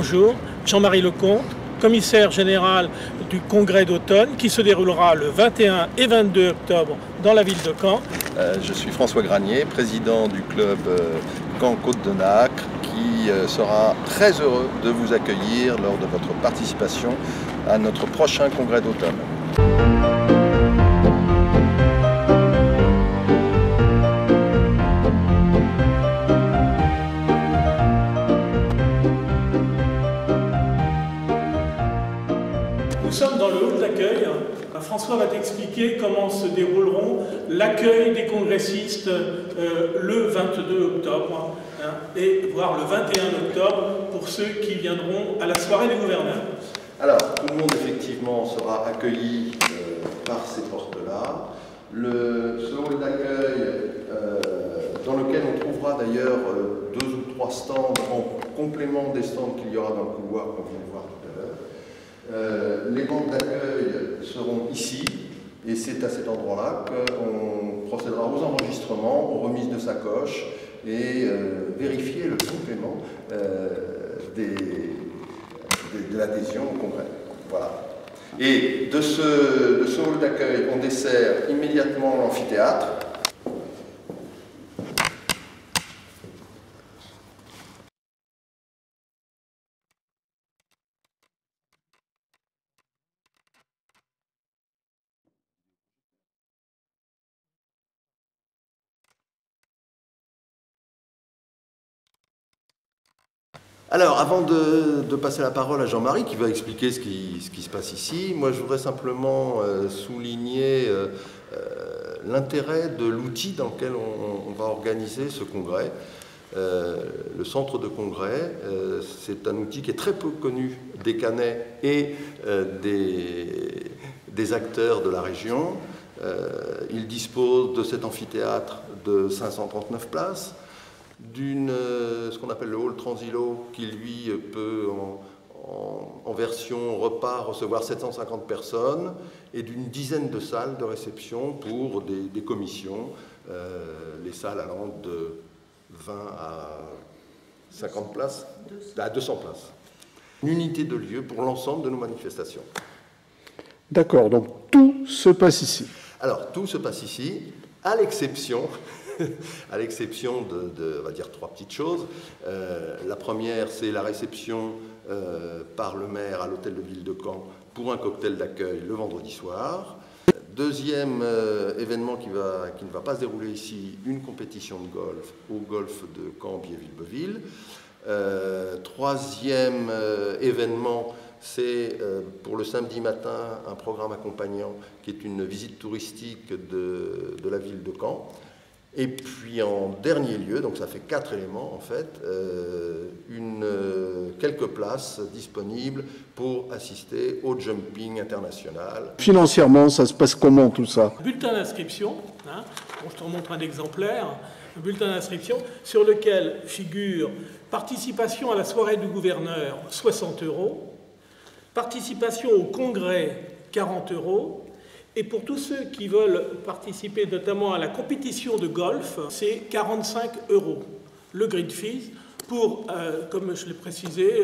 bonjour, Jean-Marie Lecomte, commissaire général du congrès d'automne qui se déroulera le 21 et 22 octobre dans la ville de Caen. Je suis François Granier, président du club Caen-Côte de Nacre, qui sera très heureux de vous accueillir lors de votre participation à notre prochain congrès d'automne. Nous sommes dans le hall d'accueil. François va t'expliquer comment se dérouleront l'accueil des congressistes le 22 octobre et voire le 21 octobre pour ceux qui viendront à la soirée des gouverneurs. Alors, tout le monde effectivement sera accueilli par ces portes-là. Ce hall d'accueil dans lequel on trouvera d'ailleurs 2 ou 3 stands en complément des stands qu'il y aura dans le couloir qu'on vient de voir tout à l'heure. Les bancs d'accueil seront ici, et c'est à cet endroit-là qu'on procédera aux enregistrements, aux remises de sacoches et vérifier le complément de l'adhésion au congrès. Voilà. Et de ce hall d'accueil, on dessert immédiatement l'amphithéâtre. Alors, avant de passer la parole à Jean-Marie, qui va expliquer ce qui se passe ici, moi je voudrais simplement souligner l'intérêt de l'outil dans lequel on va organiser ce congrès. Le centre de congrès, c'est un outil qui est très peu connu des Cannais et des acteurs de la région. Il dispose de cet amphithéâtre de 539 places, ce qu'on appelle le hall transilo, qui lui peut en version repas recevoir 750 personnes, et d'une dizaine de salles de réception pour des commissions, les salles allant de 20 à 50 places, à 200 places. Une unité de lieu pour l'ensemble de nos manifestations. D'accord, donc tout se passe ici. Alors, tout se passe ici, à l'exception de, on va dire, 3 petites choses. La première, c'est la réception par le maire à l'hôtel de ville de Caen pour un cocktail d'accueil le vendredi soir. Deuxième événement qui ne va pas se dérouler ici, une compétition de golf au golf de Caen-Biéville-Beuville. Troisième événement, c'est pour le samedi matin un programme accompagnant qui est une visite touristique de la ville de Caen. Et puis en dernier lieu, donc ça fait 4 éléments en fait, quelques places disponibles pour assister au jumping international. Financièrement, ça se passe comment tout ça? Bulletin d'inscription, bon, je te remontre un exemplaire, un bulletin d'inscription sur lequel figure participation à la soirée du gouverneur, 60 €, participation au congrès, 40 €, et pour tous ceux qui veulent participer notamment à la compétition de golf, c'est 45 €. Le grid fees pour, comme je l'ai précisé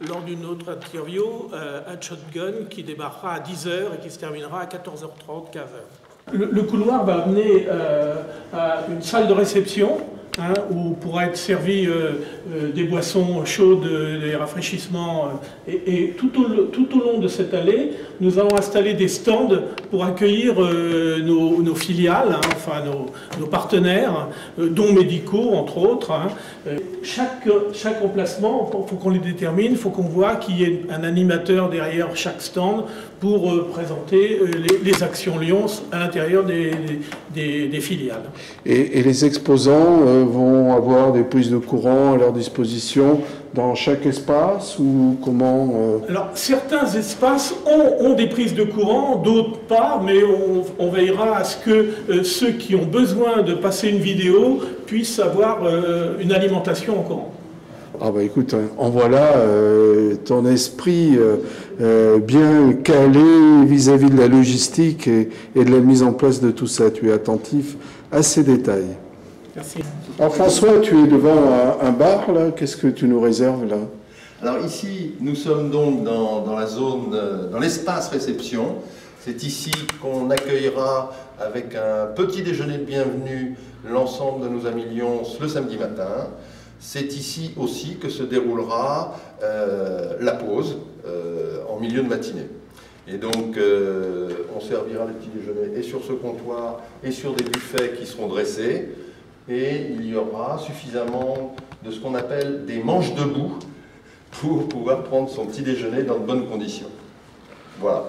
lors d'une autre interview, un shotgun qui démarrera à 10 h et qui se terminera à 14h30, 15 h. Le couloir va amener à une salle de réception où pourra être servi des boissons chaudes, des rafraîchissements. Et tout au long de cette allée, nous allons installer des stands pour accueillir nos filiales, enfin nos partenaires, dont médicaux, entre autres. Chaque emplacement, il faut qu'on les détermine, il faut qu'on voit qu'il y ait un animateur derrière chaque stand pour présenter les actions Lions à l'intérieur des filiales. Et les exposants vont avoir des prises de courant à leur disposition dans chaque espace ou comment Alors, certains espaces ont des prises de courant, d'autres pas, mais on veillera à ce que ceux qui ont besoin de passer une vidéo puissent avoir une alimentation en courant. Ah bah écoute, en voilà ton esprit bien calé vis-à-vis de la logistique et de la mise en place de tout ça. Tu es attentif à ces détails. Merci. Alors François, tu es devant un bar, là. Qu'est-ce que tu nous réserves, là? Alors ici, nous sommes donc dans la zone, dans l'espace réception. C'est ici qu'on accueillera avec un petit déjeuner de bienvenue l'ensemble de nos amis Lyons le samedi matin. C'est ici aussi que se déroulera la pause en milieu de matinée. Et donc, on servira le petit déjeuner et sur ce comptoir et sur des buffets qui seront dressés. Et il y aura suffisamment de ce qu'on appelle des manches debout pour pouvoir prendre son petit déjeuner dans de bonnes conditions. Voilà.